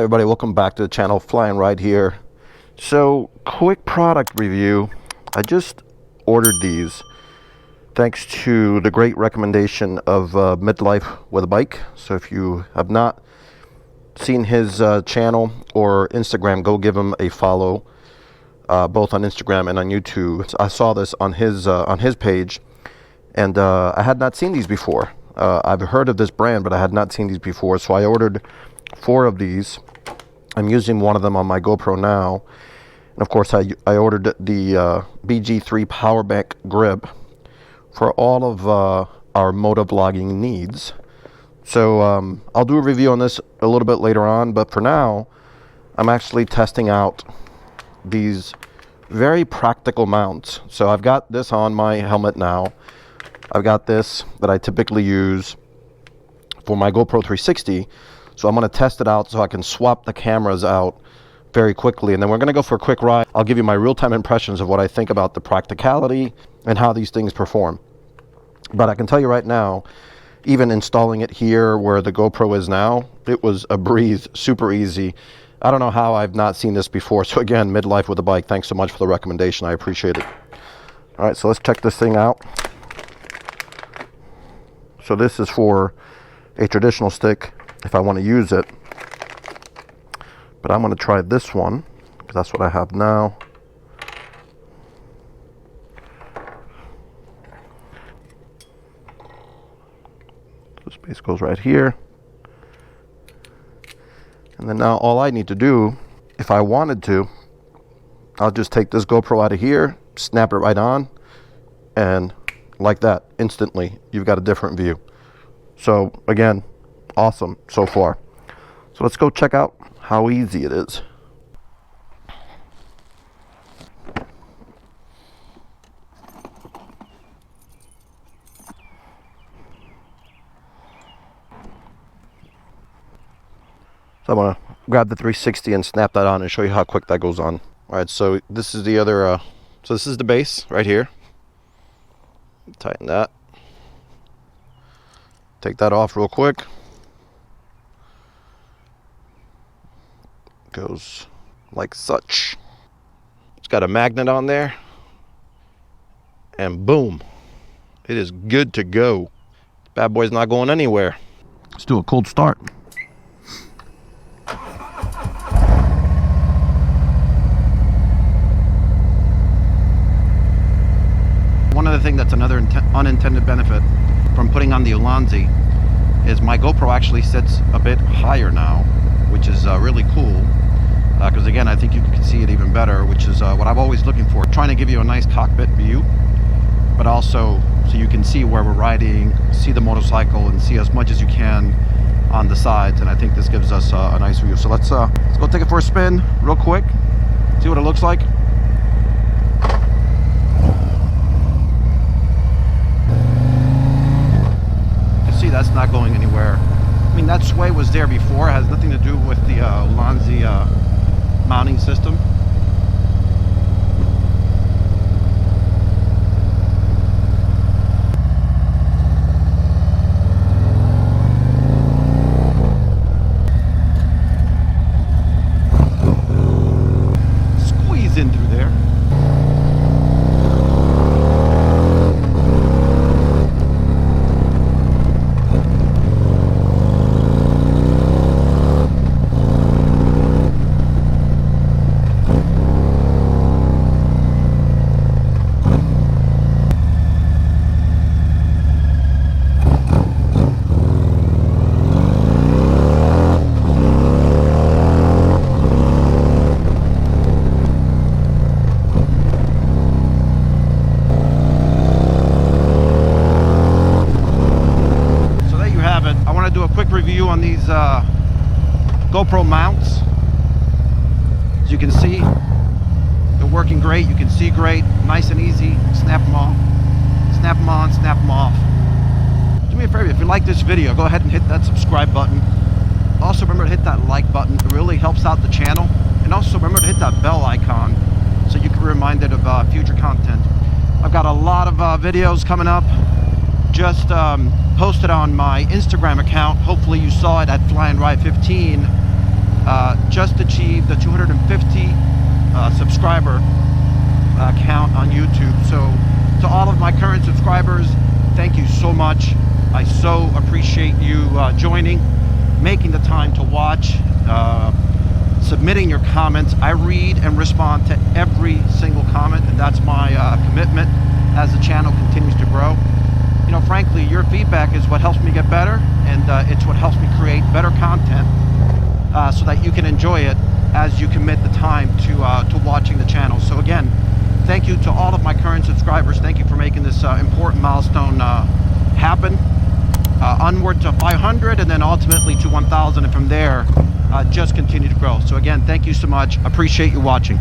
everybody, welcome back to the channel. Fly and Ride here. So, quick product review. I just ordered these thanks to the great recommendation of Midlife with a Bike. So if you have not seen his channel or Instagram, go give him a follow, both on Instagram and on YouTube. I saw this on his page, and I had not seen these before. I've heard of this brand, but I had not seen these before, so I ordered 4 of these. I'm using one of them on my GoPro now, and of course I ordered the BG3 power bank grip for all of our motovlogging needs. So I'll do a review on this a little bit later on, but for now I'm actually testing out these very practical mounts. So I've got this on my helmet now. I've got this that I typically use for my GoPro 360. So I'm going to test it out so I can swap the cameras out very quickly. And then we're going to go for a quick ride. I'll give you my real-time impressions of what I think about the practicality and how these things perform. But I can tell you right now, even installing it here where the GoPro is now, it was a breeze, super easy. I don't know how I've not seen this before. So again, Midlife with a Bike, thanks so much for the recommendation. I appreciate it. All right, so let's check this thing out. So this is for a traditional stick if I want to use it. But I'm going to try this one because that's what I have now. This base goes right here. And then now all I need to do, if I wanted to, I'll just take this GoPro out of here, snap it right on, and like that, instantly, you've got a different view. So again, awesome so far. So let's go check out how easy it is. So I'm gonna grab the 360 and snap that on and show you how quick that goes on. All right, so this is the other, so this is the base right here. Tighten that. Take that off real quick. Goes like such. It's got a magnet on there. And boom. It is good to go. Bad boy's not going anywhere. Let's do a cold start. One other thing that's another unintended benefit from putting on the Ulanzi is my GoPro actually sits a bit higher now, which is really cool. Because again, I think you can see it even better, which is what I'm always looking for. Trying to give you a nice cockpit view, but also so you can see where we're riding, see the motorcycle, and see as much as you can on the sides. And I think this gives us a nice view. So let's go take it for a spin real quick, see what it looks like. That's not going anywhere. I mean, that sway was there before. It has nothing to do with the Ulanzi mounting system. Squeeze in through there. Review on these GoPro mounts. As you can see, they're working great. You can see great, nice and easy. Snap them off, snap them on, snap them off. Do me a favor, if you like this video, go ahead and hit that subscribe button. Also remember to hit that like button. It really helps out the channel. And also remember to hit that bell icon so you can be reminded of future content. I've got a lot of videos coming up. Just posted on my Instagram account. Hopefully you saw it at Fly&Ride 15. just achieved the 250 subscriber count on YouTube. So to all of my current subscribers, thank you so much. I so appreciate you joining, making the time to watch, submitting your comments. I read and respond to every single comment, and that's my commitment as the channel continues to grow. You know, frankly, your feedback is what helps me get better, and it's what helps me create better content so that you can enjoy it as you commit the time to watching the channel. So again, thank you to all of my current subscribers. Thank you for making this important milestone happen. Onward to 500 and then ultimately to 1,000, and from there just continue to grow. So again, thank you so much. Appreciate you watching.